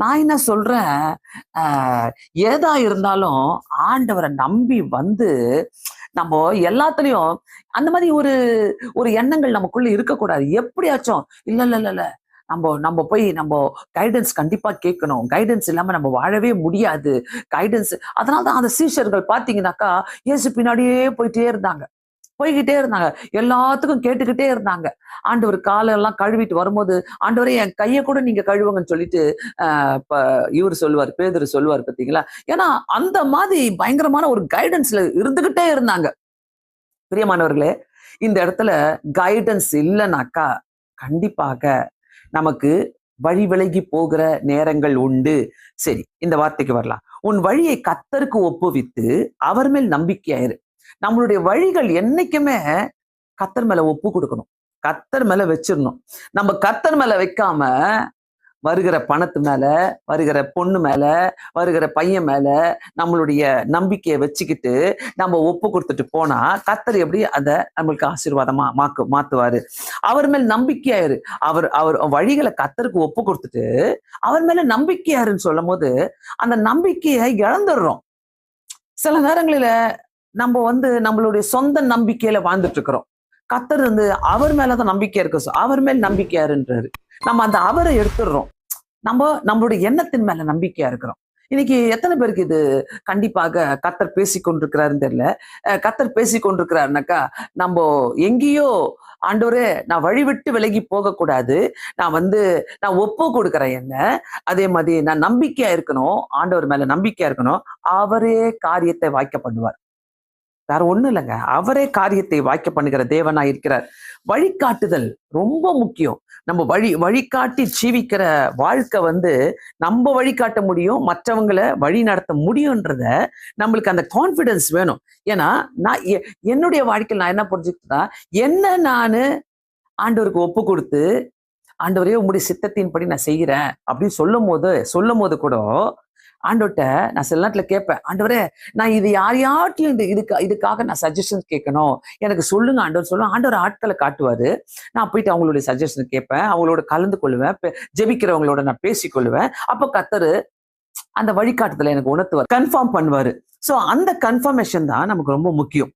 நான் என்ன சொல்றேன், ஏதா இருந்தாலும் ஆண்டவரை நம்பி வந்து நம்ம எல்லாத்துலயும் அந்த மாதிரி ஒரு ஒரு எண்ணங்கள் நமக்குள்ள இருக்கக்கூடாது. எப்படியாச்சும் இல்ல இல்ல இல்ல இல்ல நம்ம நம்ம போய் நம்ம கைடன்ஸ் கண்டிப்பா கேட்கணும். கைடன்ஸ் இல்லாம நம்ம வாழவே முடியாது. கைடன்ஸ் அதனாலதான் அந்த சீஷர்கள் பாத்தீங்கன்னாக்கா இயேசு பின்னாடியே போயிட்டே இருந்தாங்க. போய்கிட்டே இருந்தாங்க. எல்லாத்துக்கும் கேட்டுக்கிட்டே இருந்தாங்க. ஆண்டவர் காலெல்லாம் கழுவிட்டு வரும்போது, ஆண்டவரே என் கைய கூட நீங்க கழுவுங்கன்னு சொல்லிட்டு, இப்ப இவரு சொல்லுவாரு, பேதுரு சொல்லுவாரு பார்த்தீங்களா? ஏன்னா, அந்த மாதிரி பயங்கரமான ஒரு கைடன்ஸ்ல இருந்துகிட்டே இருந்தாங்க. பிரியமானவர்களே, இந்த இடத்துல கைடன்ஸ் இல்லனாக்கா, கண்டிப்பாக நமக்கு வழி விலகி போகிற நேரங்கள் உண்டு. சரி, இந்த வார்த்தைக்கு வரலாம். உன் வழியை கர்த்தருக்கு ஒப்புவித்து, அவர் மேல் நம்பிக்கையாயிரு. நம்மளுடைய வழிகள் என்னைக்குமே கர்த்தர் மேல ஒப்பு கொடுக்கணும். கர்த்தர் மேல வச்சிரணும். நம்ம கர்த்தர் மேல வைக்காம வருகிற பணத்து மேல, வருகிற பொண்ணு மேல, வருகிற பையன் மேல நம்மளுடைய நம்பிக்கைய வச்சுக்கிட்டு நம்ம ஒப்பு கொடுத்துட்டு போனா கர்த்தர் எப்படி அத நம்மளுக்கு ஆசீர்வாதமா மாத்துவாரு. அவர் மேல் நம்பிக்கையாயிரு. அவர் அவர் வழிகளை கர்த்தருக்கு ஒப்பு கொடுத்துட்டு அவர் மேல நம்பிக்கையாருன்னு சொல்லும் போது அந்த நம்பிக்கையை இழந்துடுறோம். சில நேரங்களில நம்ம வந்து நம்மளுடைய சொந்த நம்பிக்கையில வாழ்ந்துட்டு இருக்கிறோம். கர்த்தர் வந்து அவர் மேலதான் நம்பிக்கை இருக்கு. அவர் மேல் நம்பிக்கையாருன்றாரு. நம்ம அந்த அவரை எடுத்துடுறோம். நம்ம நம்மளுடைய எண்ணத்தின் மேல நம்பிக்கையா இருக்கிறோம். இன்னைக்கு எத்தனை பேருக்கு இது கண்டிப்பாக கர்த்தர் பேசிக் கொண்டிருக்கிறாருன்னு தெரியல. கர்த்தர் பேசிக் கொண்டிருக்கிறாருனாக்கா, நம்ம எங்கேயோ ஆண்டவரே நான் வழிவிட்டு விலகி போகக்கூடாது. நான் ஒப்பு கொடுக்கிறேன் என்ன. அதே மாதிரி நான் நம்பிக்கையா இருக்கணும். ஆண்டவர் மேல நம்பிக்கையா இருக்கணும். அவரே காரியத்தை வாய்க்க பண்ணுவார். வேற ஒண்ணும் இல்லைங்க. அவரே காரியத்தை வாய்க்க பண்ணுகிற தேவனா இருக்கிறார். வழிகாட்டுதல் ரொம்ப முக்கியம். நம்ம வழிகாட்டி ஜீவிக்கிற வாழ்க்கை வந்து நம்ம வழிகாட்ட முடியும், மற்றவங்களை வழி நடத்த முடியும்ன்றத நம்மளுக்கு அந்த கான்பிடன்ஸ் வேணும். ஏன்னா நான் என்னுடைய வாழ்க்கையில் நான் என்ன புரிஞ்சுக்கிட்டா, என்ன நானு ஆண்டவருக்கு ஒப்பு கொடுத்து ஆண்டவரே உம்முடைய சித்தத்தின்படி நான் செய்கிறேன் அப்படின்னு சொல்லும் போது கூட ஆண்டவர்ட்ட நான் சில நேரத்துல கேட்பேன், ஆண்டவரே நான் இது யாரையாட்டியும் இதுக்காக நான் சஜஷன் கேட்கணும், எனக்கு சொல்லுங்க ஆண்டவர். சொல்லுவேன், ஆண்டவர் ஆட்களை காட்டுவாரு. நான் போயிட்டு அவங்களுடைய சஜஷன் கேட்பேன், அவங்களோட கலந்து கொள்ளுவேன், ஜெபிக்கிறவங்களோட நான் பேசிக்கொள்ளுவேன். அப்போ கர்த்தரு அந்த வழிகாட்டுதலை எனக்கு உணர்த்துவார், கன்ஃபார்ம் பண்ணுவாரு. சோ அந்த கன்ஃபர்மேஷன் தான் நமக்கு ரொம்ப முக்கியம்.